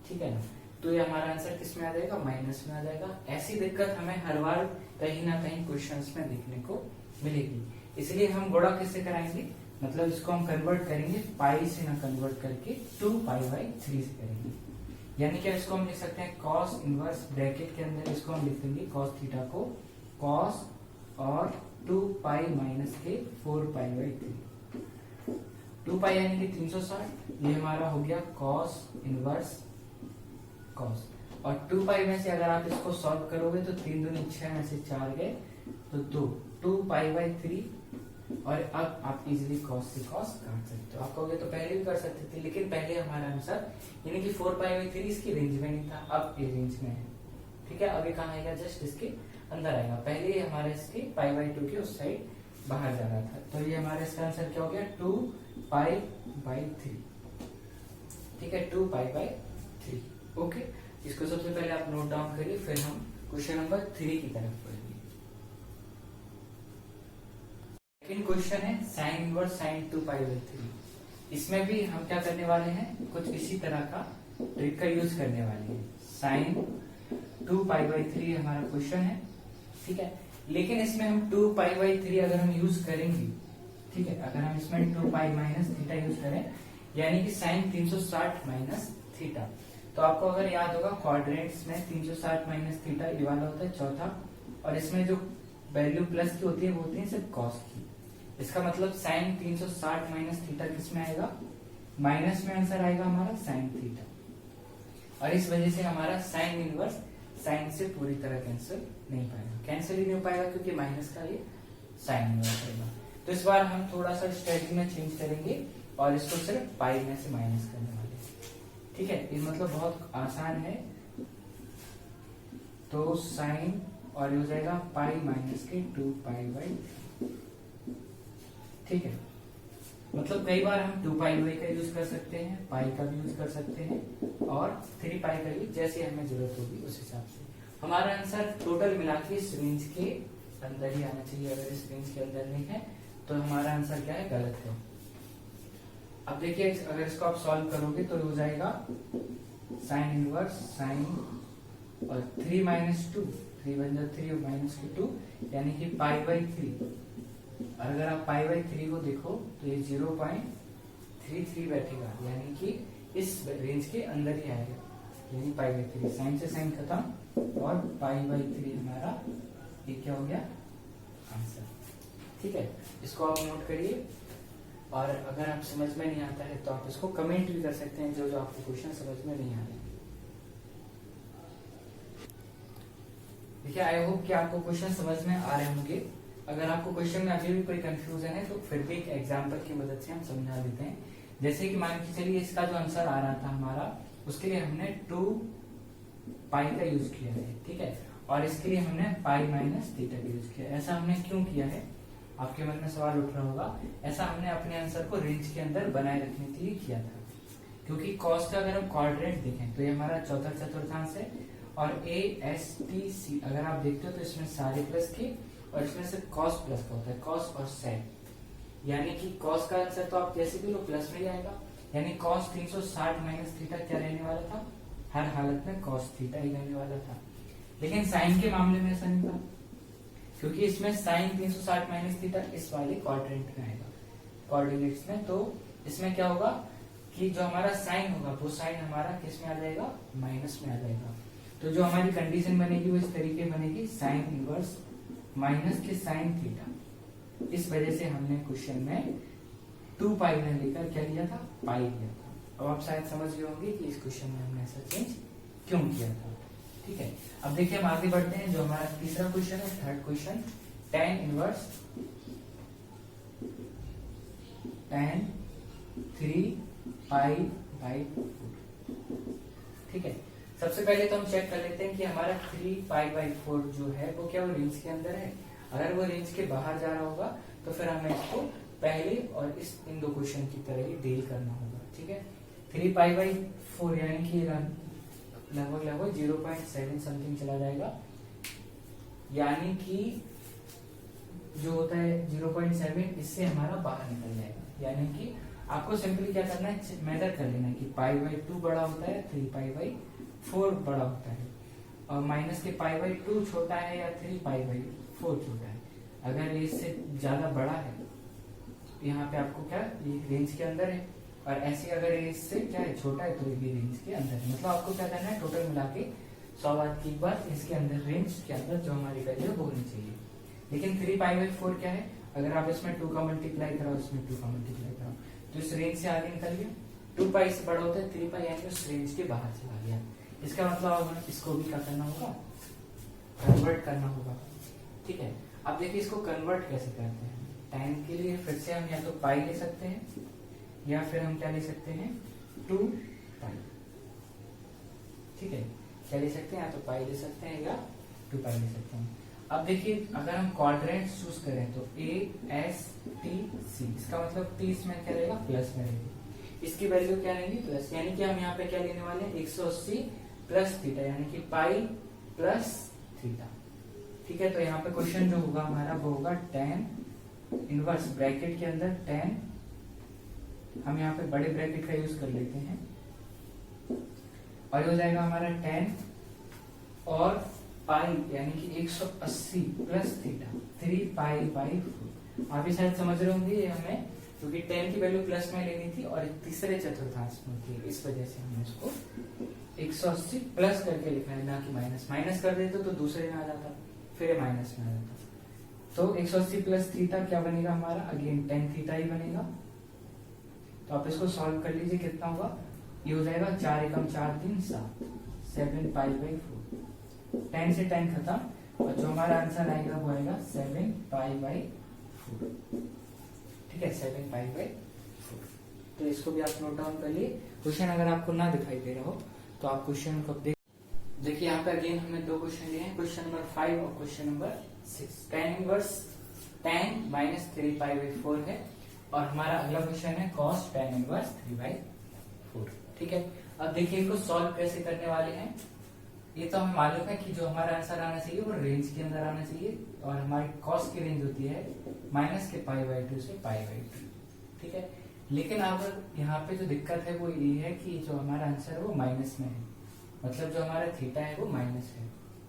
ठीक है ना, तो ये हमारा आंसर किस में आ जाएगा, माइनस में आ जाएगा। ऐसी दिक्कत हमें हर बार कहीं ना कहीं क्वेश्चंस में देखने को मिलेगी, इसलिए हम गुणा किससे कराएंगे, मतलब इसको हम कन्वर्ट करेंगे पाई से ना कन्वर्ट करके 2π/3 से करेंगे। यानी कि इसको हम लिख सकते हैं cos इनवर्स ब्रैकेट के अंदर इसको हम लिख देंगे cos थीटा को कॉस और 2 पाई माइनस के 4 पाई बाई 3। 2 पाई यानी कि 360, ये हमारा हो गया कॉस इनवर्स कॉस। और 2 पाई में से अगर आप इसको सॉल्व करोगे तो 3 दूनी 6 में से 4 गए तो 2 पाई बाई 3। और अब आप इजीली कॉस से कॉस काट सकते हो। आप कहोगे तो पहले भी कर सकते थे, लेकिन पहले हमारा आंसर यानी कि 4 पाई बाई 3 इसकी रेंज में नहीं था, अब ये रेंज में है। ठीक है, अभी कहाँ आएगा, जस्ट इसके अंदर आएगा। पहले ही हमारे इसके पाई बाई 2 के उस साइड बाहर जा रहा था, तो ये हमारा इसका आंसर क्या हो गया 2 पाई बाई 3। ठीक है, 2 पाई बाई 3। ओके, इसको सबसे पहले आप नोट डाउन करिए, फिर हम क्वेश्चन नंबर 3 की तरफ बढ़ेंगे। सेकंड क्वेश्चन है sine inverse sine 2 pi by 3। इसमें भी हम क्या करने वाले हैं, कुछ इसी तरह का ट्रिक का यूज करने वाले हैं। साइन 2 पाई बाई 3 हमारा क्वेश्चन है। ठीक है, लेकिन इसमें हम 2 पाई बाई 3 अगर हम यूज करेंगे, ठीक है, अगर हम इसमें 2 पाई माइनस थीटा यूज करें, यानी कि साइन 360 माइनस थीटा, तो आपको अगर याद होगा क्वाड्रेंट्स में 360 माइनस थीटा ये वाला होता है चौथा, और इसमें जो वैल्यू प्लस की होती है वो होती है सिर्फ कॉस की। इसका मतलब साइन 360 माइनस थीटा किस में आएगा, माइनस में आंसर आएगा हमारा साइन थीटा। और इस वजह से हमारा साइन इनवर्स साइन से पूरी तरह कैंसिल नहीं पाएगा, कैंसिल ही नहीं हो पाएगा क्योंकि माइनस का ये साइन इनवर्स आएगा। तो इस बार हम थोड़ा सा स्ट्रेटजी में चेंज करेंगे और इसको सिर्फ पाई में से माइनस करने वाले। ठीक है, ये मतलब बहुत आसान है। तो साइन और ये हो जाएगा पाई माइनस के 2 पाई बाई। ठीक है, मतलब कई बार हम 2 पाई बाई का यूज कर सकते हैं, पाई का भी यूज कर सकते हैं, और 3 पाई का भी, जैसे हमें जरूरत होगी उस हिसाब से। हमारा आंसर टोटल मिला के इस रेंज के अंदर ही आना चाहिए। अगर इस रेंज के अंदर नहीं है तो हमारा आंसर क्या है, गलत है। अब देखिए, अगर इसको आप सॉल्व करोगे तो हो जाएगा साइन इनवर्स साइन और 3 माइनस 2, 3 वन जा 3 और माइनस के 2 यानी कि पाई बाई 3। और अगर आप पाई बाई 3 को देखो तो ये 0.33 बैठेगा, यानी कि इस रेंज के अंदर ही आएगा, यानी पाई बाई 3। साइन से साइन खत्म और पाई बाई 3 हमारा ये क्या हो गया आंसर। ठीक है, इसको आप नोट करिए, और अगर आप समझ में नहीं आता है तो आप इसको कमेंट भी कर सकते हैं, जो आपको क्वेश्चन समझ में नहीं आ रहे। देखिए, आई होप कि आपको क्वेश्चन समझ में आ रहे होंगे। अगर आपको क्वेश्चन में अभी भी कोई कंफ्यूजन है तो फिर भी एक एग्जांपल की मदद से हम समझा देते हैं। जैसे कि मान के चलिए इसका जो आंसर आ रहा था हमारा, उसके लिए हमने 2 पाई का यूज किया है। ठीक है, और इसके लिए हमने पाई माइनस थीटा का यूज किया। ऐसा हमने क्यों किया है, आपके मन में सवाल उठ रहा होगा। ऐसा हमने अपने आंसर को रेंज के अंदर बनाए रखने के लिए किया था, क्योंकि कॉस का अगर हम क्वाड्रेंट देखें तो ये हमारा चौथा चतुर्थांश है, और ए एस टी सी अगर आप देखते हो तो इसमें सारे प्लस के, और इसमें से कॉस प्लस का होता है, कॉस और सेक, यानी कि कॉस का आंसर तो आप जैसे भी लो प्लस में ही आएगा। यानी कॉस 360 माइनस थीटा क्या रहने वाला था, हर हालत में कॉस थीटा ही रहने वाला था। लेकिन साइन के मामले में ऐसा नहीं था, क्योंकि इसमें साइन 360 माइनस थीटा इस वाले क्वाड्रेंट में आएगा, कोऑर्डिनेट्स में। तो इसमें क्या होगा कि जो हमारा साइन होगा वो साइन हमारा किस में आ जाएगा, माइनस में आ जाएगा। तो जो हमारी कंडीशन बनेगी वो इस तरीके बनेगी, साइन इनवर्स माइनस के साइन थीटा। इस वजह से हमने क्वेश्चन में 2 पाई में लेकर क्या लिया था, पाई लिया था। अब आप शायद समझ गए होंगे कि इस क्वेश्चन में हमने ऐसा चेंज क्यों किया था। ठीक है, अब देखिए हम आगे बढ़ते हैं। जो हमारा तीसरा क्वेश्चन है, third question, tan inverse tan 3 pi by 4। ठीक है, सबसे पहले तो हम चेक कर लेते हैं कि हमारा 3 पाई बाई 4 जो है वो क्या वो रेंज के अंदर है। अगर वो रेंज के बाहर जा रहा होगा तो फिर हमें इसको पहले और इन 2 क्वेश्चन की तरह ही डील करना होगा। ठीक है, 3 पाई बाई 4 यानी कि लगभग 0.7 समथिंग चला जाएगा, यानी कि जो होता है 0.7 इससे हमारा बाहर निकल जाएगा। यानी कि आपको सिंपली क्या करना है, मेजर कर लेना है कि पाई बाई 2 बड़ा होता है, 3 पाई बाई 4 बड़ा होता है, और माइनस के पाई बाई 2 छोटा है या 3 पाई बाई 4 छोटा है। अगर ये इससे ज्यादा बड़ा है तो यहाँ पे आपको क्या, ये रेंज के अंदर है, और ऐसे अगर ये इससे क्या है छोटा है तो ये भी रेंज के अंदर है। मतलब आपको क्या करना है, टोटल मिला के 100 बात की बात, इसके अंदर रेंज के अंदर जो हमारी वैल्यू वो होनी चाहिए। लेकिन 3π/4 क्या है, अगर आप इसमें 2 का मल्टीप्लाई कराओ, इसमें 2 का मल्टीप्लाई कराओ, तो इस रेंज से आगे निकल गया। 2π से बड़ा होता है 3π, यानी उस रेंज के बाहर चला गया। इसका मतलब इसको भी क्या करना होगा, कन्वर्ट करना होगा। ठीक है, अब देखिए इसको कन्वर्ट कैसे करते हैं। tan के लिए फिर से हम या तो पाई ले सकते हैं या फिर हम क्या ले सकते हैं 2π। ठीक है, क्या ले सकते हैं, या तो पाई ले सकते हैं या 2π ले सकते हैं। अब देखिए अगर हम क्वाड्रेंट चूज करें तो ASTC, इसका मतलब t इसमें क्या रहेगा, प्लस में रहेगी। इसकी वैल्यू क्या रहेगी, प्लस, यानी कि हम यहाँ पे क्या लेने वाले हैं 180 प्लस थीटा, यानी कि पाई प्लस थीटा। ठीक है, तो यहाँ पे क्वेश्चन जो होगा हमारा वो होगा tan इनवर्स ब्रैकेट के अंदर tan, हम यहाँ पे बड़े ब्रैकेट का यूज कर लेते हैं, और ये हो जाएगा हमारा tan और पाई यानी कि 180 प्लस थीटा 3π/4। आप ये शायद समझ रहे होंगे, ये हमें क्योंकि tan की वैल्यू प्लस में लेनी थी और तीसरे चतुर्थांश में थी, इस वजह से हमने इसको 180 प्लस करके लिखा है, ना कि माइनस। माइनस कर देते तो दूसरे में आ जाता, फिर माइनस में आ जाता। तो 180 प्लस थीटा क्या बनेगा हमारा, अगेन tan थीटा ही बनेगा। तो आप इसको सॉल्व कर लीजिए, कितना होगा, ये हो जाएगा 4 एकम 4 3 7 7π/4। tan से tan खत्म, और जो हमारा आंसर आएगा वो आएगा 7π/4। ठीक है, 7π/4। तो इसको भी आप नोट डाउन कर लिए। क्वेश्चन अगर आपको ना दिखाई दे रहा हो तो आप क्वेश्चन को देखिए। यहाँ पे अगेन हमने दो क्वेश्चन लिए हैं, क्वेश्चन नंबर 5 और question number 6। tan inverse tan minus 3π/4 है, और हमारा अगला क्वेश्चन है cos tan इनवर्स 3/4। ठीक है, अब देखिए इसको सॉल्व कैसे करने वाले हैं। ये तो हमें मालूम है कि जो हमारा आंसर आना चाहिए वो रेंज के अंदर आना चाहिए, और हमारी कॉस की रेंज होती है माइनस के π/2 से π/2। ठीक है, लेकिन अगर यहाँ पे जो दिक्कत है वो ये है कि जो हमारा आंसर है वो माइनस में है, मतलब जो हमारा थीटा है वो माइनस है।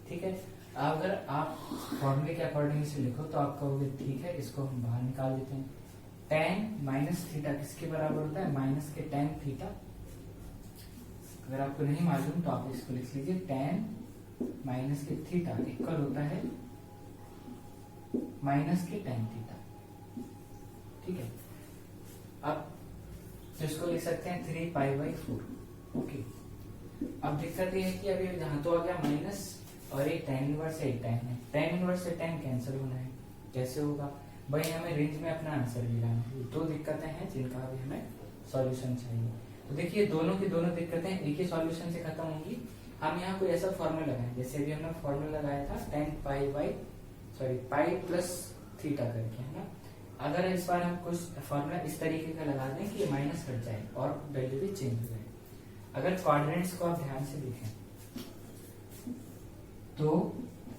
ठीक है, अगर आप फॉर्मूले के अकॉर्डिंग इसे लिखो तो आप कहोगे ठीक है, इसको हम बाहर निकाल देते हैं। tan माइनस थीटा किसके बराबर होता है, माइनस के tan थीटा। अगर आपको नहीं मालूम तो आप इसको लिख लीजिए, tan माइनस के थीटा इक्वल होता है माइनस के tan थीटा। ठीक है, अब तो इसको लिख सकते हैं 3π/4। ओके, अब दिक्कत ये है कि अभी यहाँ तो आ गया माइनस, और एक tan इनवर्स है, एक tan है। tan इनवर्स से tan कैंसिल होना है, कैसे होगा भाई, हमें रेंज में अपना आंसर भी लाना है। दो दिक्कतें हैं जिनका अभी हमें सॉल्यूशन चाहिए। तो देखिए दोनों की दोनों दिक्कतें एक ही सॉल्यूशन से खत्म होंगी। हम यहाँ कोई ऐसा फॉर्मूला लगाएं, जैसे अभी हमने फॉर्मूला लगाया था पाई प्लस थीटा करके, है ना। अगर इस बार हम कुछ फॉर्मूला इस तरीके का लगा दें कि ये माइनस कट जाए और वैल्यू भी चेंज हो जाए। अगर क्वाड्रेंट्स को आप ध्यान से देखें तो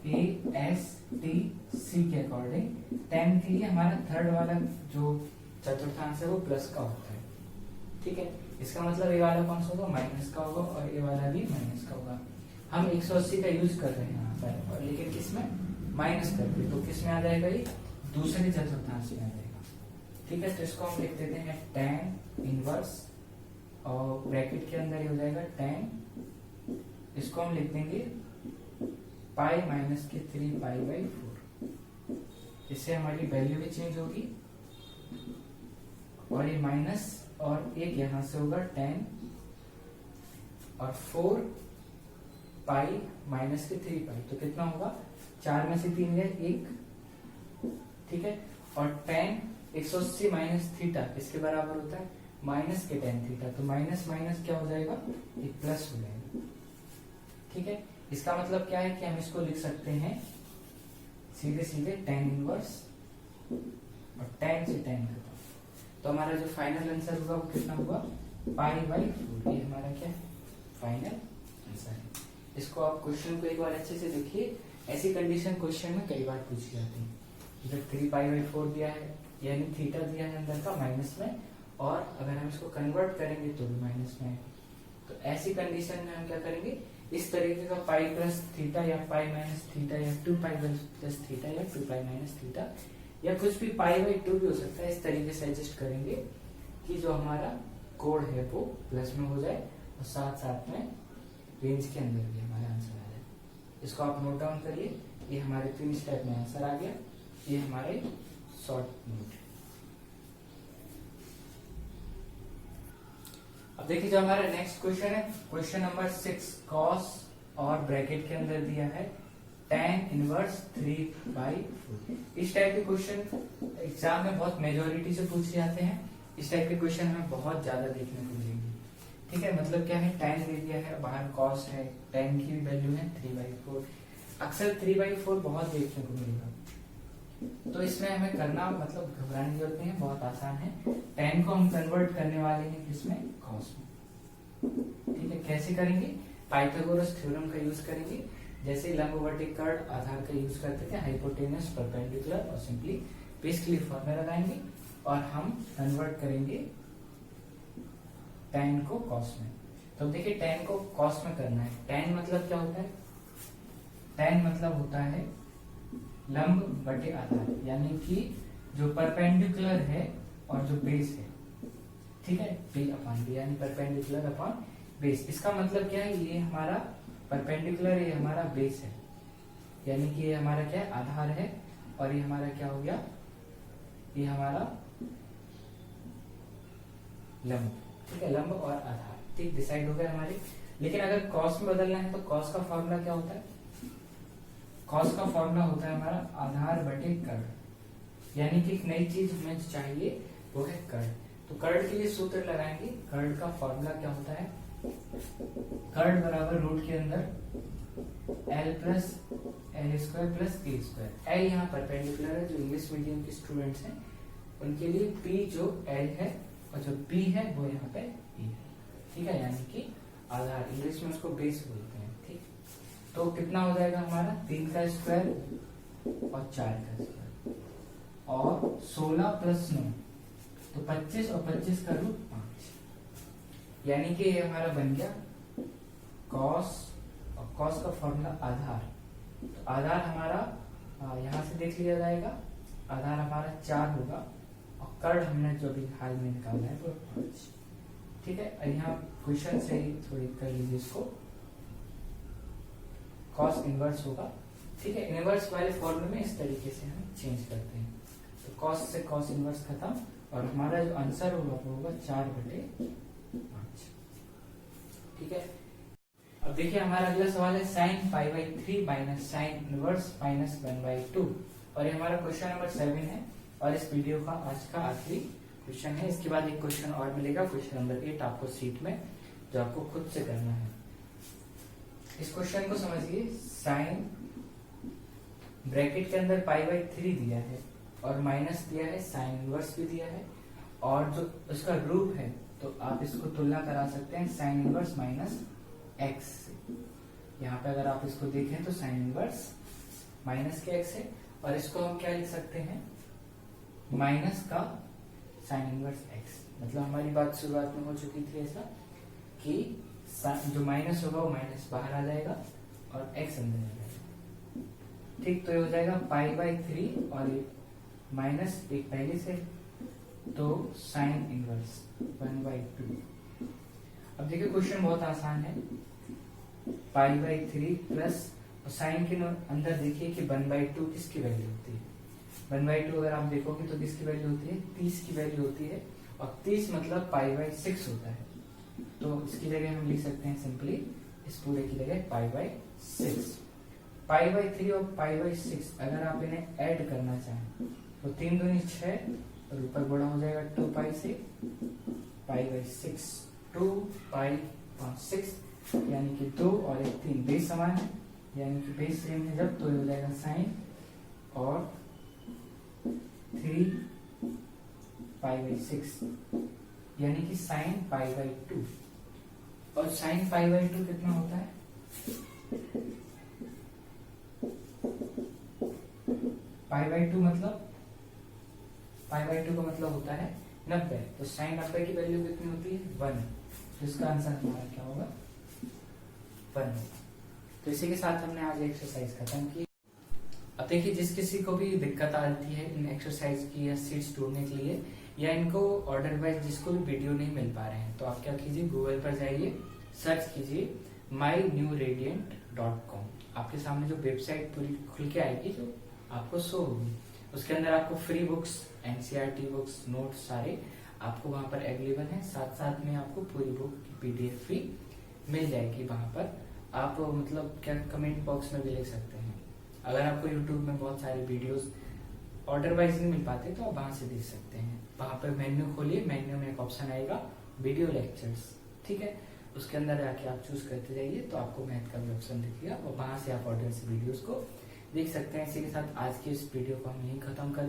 ASTC के अकॉर्डिंग tan के लिए हमारा थर्ड वाला जो चतुर्थांश है वो प्लस का होता है। ठीक है, इसका मतलब ये वाला कौन सा होगा, माइनस का होगा, और ये वाला भी माइनस का होगा। हम 180 का यूज कर रहे हैं यहाँ पर, और लेकिन किसमें, माइनस करके, तो किसमें आ जाएगा, ये दूसरे चतुर्थांश में आ जाएगा। ठीक है, तो इसको हम लिख देते हैं tan इनवर्स, और ब्रैकेट के अंदर ये हो जाएगा tan, इसको हम लिख देंगे पाई माइनस के 3π/4। इससे हमारी वैल्यू भी चेंज होगी, और ये माइनस और एक यहां से होगा tan, और 4 पाई माइनस के 3π, तो कितना होगा, 4 में से 3 है 1। ठीक है, और tan 180 माइनस थीटा इसके बराबर होता है माइनस के tan थीटा, तो माइनस माइनस क्या हो जाएगा, एक प्लस हो जाएगा। ठीक है, इसका मतलब क्या है कि हम इसको लिख सकते हैं सीधे सीधे tan इनवर्स और tan से tan खत्म। तो हमारा जो फाइनल आंसर होगा वो कितना होगा, π/4। ये हमारा क्या है, फाइनल आंसर है। इसको आप क्वेश्चन को एक बार अच्छे से देखिए, ऐसी कंडीशन क्वेश्चन में कई बार पूछी जाती है। इधर 3π/4 दिया है, यानी थीटा दिया है अंदर का माइनस में, और अगर हम इसको कन्वर्ट करेंगे तो भी माइनस में है। तो ऐसी कंडीशन में हम क्या करेंगे, इस तरीके का पाई प्लस थीटा या पाई माइनस थीटा या 2π प्लस थीटा या 2π माइनस थीटा या कुछ भी π/2 भी हो सकता है, इस तरीके से एडजस्ट करेंगे कि जो हमारा कोड है वो प्लस में हो जाए और साथ साथ में रेंज के अंदर भी हमारा आंसर आ जाए। इसको आप नोट डाउन करिए। ये हमारे 3 स्टेप में आंसर आ गया। ये हमारे शॉर्ट नोट। अब देखिए जो हमारा नेक्स्ट क्वेश्चन है, क्वेश्चन नंबर 6, कॉस और ब्रैकेट के अंदर दिया है tan इनवर्स 3/4। इस टाइप के क्वेश्चन एग्जाम में बहुत मेजोरिटी से पूछे जाते हैं। इस टाइप के क्वेश्चन हमें बहुत ज्यादा देखने को मिलेंगे। ठीक है, मतलब क्या है, tan दे दिया है, बाहर cos है, tan की भी वैल्यू है 3/4। अक्सर 3/4 बहुत देखने को मिलेगा, तो इसमें हमें करना मतलब घबराने की जरूरत नहीं है, बहुत आसान है। tan को हम कन्वर्ट करने वाले हैं किसमें, cos में। ठीक है, कैसे करेंगे, पाइथागोरस थ्योरम का यूज करेंगे। जैसे लंबवर्ती कर्ड आधार का यूज करते थे, हाइपोटेनस, परपेंडिकुलर और सिंपली बेस के लिए फॉर्मूला लगाएंगे और हम कन्वर्ट करेंगे tan को cos में। तो देखिए tan को cos में करना है। tan मतलब क्या होता है, tan मतलब होता है लंब बटे आधार, यानी कि जो परपेंडिकुलर है और जो बेस है। ठीक है, p/d यानी परपेंडिकुलर अपॉन बेस। इसका मतलब क्या है, ये हमारा परपेंडिकुलर, ये हमारा बेस है, यानी कि ये हमारा क्या है, आधार है, और ये हमारा क्या हो गया, ये हमारा लंब। ठीक है, लंब और आधार ठीक डिसाइड हो गया हमारे। लेकिन अगर cos में बदलना है तो cos का फॉर्मूला क्या होता है, cos का फॉर्मूला होता है हमारा आधार बटे कर्ड, यानी कि एक नई चीज हमें चाहिए वो है कर्ड। तो कर्ड के लिए सूत्र लगाएंगे। कर्ड का फॉर्मूला क्या होता है, कर्ड बराबर रूट के अंदर l plus L square plus A square. L यहाँ परपेंडिकुलर है, जो इंग्लिश मीडियम के स्टूडेंट्स हैं उनके लिए p जो l है और जो p है वो यहाँ पे e है। ठीक है, यानी कि आधार, इंग्लिश में उसको बेस बोलते हैं। ठीक, तो कितना हो जाएगा हमारा, 3 का स्क्वायर और 4 का स्क्वायर और 16 प्लस 9 तो 25 और 25 का रूट 5, यानी कि ये हमारा बन गया cos, और cos का फॉर्मूला आधार। तो आधार हमारा यहाँ से देख लिया जाएगा, आधार हमारा 4 होगा और कर्ड हमने जो भी हाल में निकाला है वो 5। ठीक है, और यहाँ क्वेश्चन से ही थोड़ी कर लीजिए इसको, cos इनवर्स होगा। ठीक है, इनवर्स वाले फॉर्मूले में इस तरीके से हम चेंज करते हैं। तो cos से cos इनवर्स खत्म, और हमारा जो आंसर होगा वो होगा 4/5। ठीक है, अब देखिए हमारा अगला सवाल है sin π/3 minus sine inverse minus 1/2, और ये हमारा क्वेश्चन नंबर 7 है और इस वीडियो का आज का आखिरी क्वेश्चन है। इसके बाद एक क्वेश्चन और मिलेगा, क्वेश्चन नंबर 8 आपको सीट में, जो आपको खुद से करना है। इस क्वेश्चन को समझिए, साइन ब्रैकेट के अंदर π/3 दिया है और माइनस दिया है, साइन इनवर्स भी दिया है, और जो उसका रूप है तो आप इसको तुलना करा सकते हैं साइन इनवर्स माइनस एक्स से। यहाँ पे अगर आप इसको देखें तो साइन इनवर्स माइनस के एक्स है, और इसको हम क्या लिख सकते हैं, माइनस का साइन इनवर्स एक्स। मतलब हमारी बात शुरुआत में हो चुकी थी ऐसा कि जो माइनस होगा वो माइनस बाहर आ जाएगा और एक्स अंदर आ जाएगा। ठीक, तो ये हो जाएगा π/3 और माइनस एक पहले से, तो साइन इनवर्स 1/2। अब देखिए क्वेश्चन बहुत आसान है, π/3 प्लस साइन के अंदर देखिए कि 1/2 किसकी वैल्यू होती है। 1/2 अगर आप देखोगे तो किसकी वैल्यू होती है, 30 की वैल्यू होती है, और 30 मतलब π/6 होता है। तो इसकी जगह हम लिख सकते हैं सिंपली, इस पूरे की जगह π/6। π/3 और π/6 अगर आप इन्हें ऐड करना चाहें तो 3 दूनी 6 और ऊपर बड़ा हो जाएगा 2π से π/6, 2π/6, यानी कि 2 और 1 3 बेस समान है, यानी कि बेस सेम है जब, तो हो जाएगा साइन और 3 π/6, यानी कि साइन π/2। और साइन π/2 कितना होता है, π/2 मतलब π/2 का मतलब होता है 90। तो साइन 90 की वैल्यू कितनी होती है, 1। तो इसका आंसर हमारा क्या होगा, 1। तो इसी के साथ हमने आज एक्सरसाइज खत्म की। अब देखिए जिस किसी को भी दिक्कत आती है इन एक्सरसाइज की या सीट्स ढूंढने के लिए, या इनको ऑर्डर वाइज जिसको भी वीडियो नहीं मिल पा रहे हैं, तो आप क्या कीजिए, गूगल पर जाइए, सर्च कीजिए mynewradiant.com। आपके सामने जो वेबसाइट पूरी खुल के आएगी, जो आपको शो होगी, उसके अंदर आपको free books, NCERT books, notes सारे आपको वहां पर अवेलेबल हैं। साथ साथ में आपको पूरी बुक की पीडीएफ भी मिल जाएगी। वहां पर आप मतलब क्या कमेंट बॉक्स में भी लिख सकते हैं। अगर आपको यूट्यूब में बहुत सारे वीडियोस ऑर्डर वाइज नहीं मिल पाते तो आप वहां से देख सकते हैं। वहां पर मेन्यू खोलिए, मेन्यू में एक ऑप्शन आएगा वीडियो लेक्चर्स, ठीक है, उसके अंदर आके आप चूज करते जाइए तो आपको मैथ का भी ऑप्शन दिखेगा और वहां से आप ऑर्डर से वीडियोस को देख सकते हैं। इसी के साथ आज की इस वीडियो को हम यहीं खत्म कर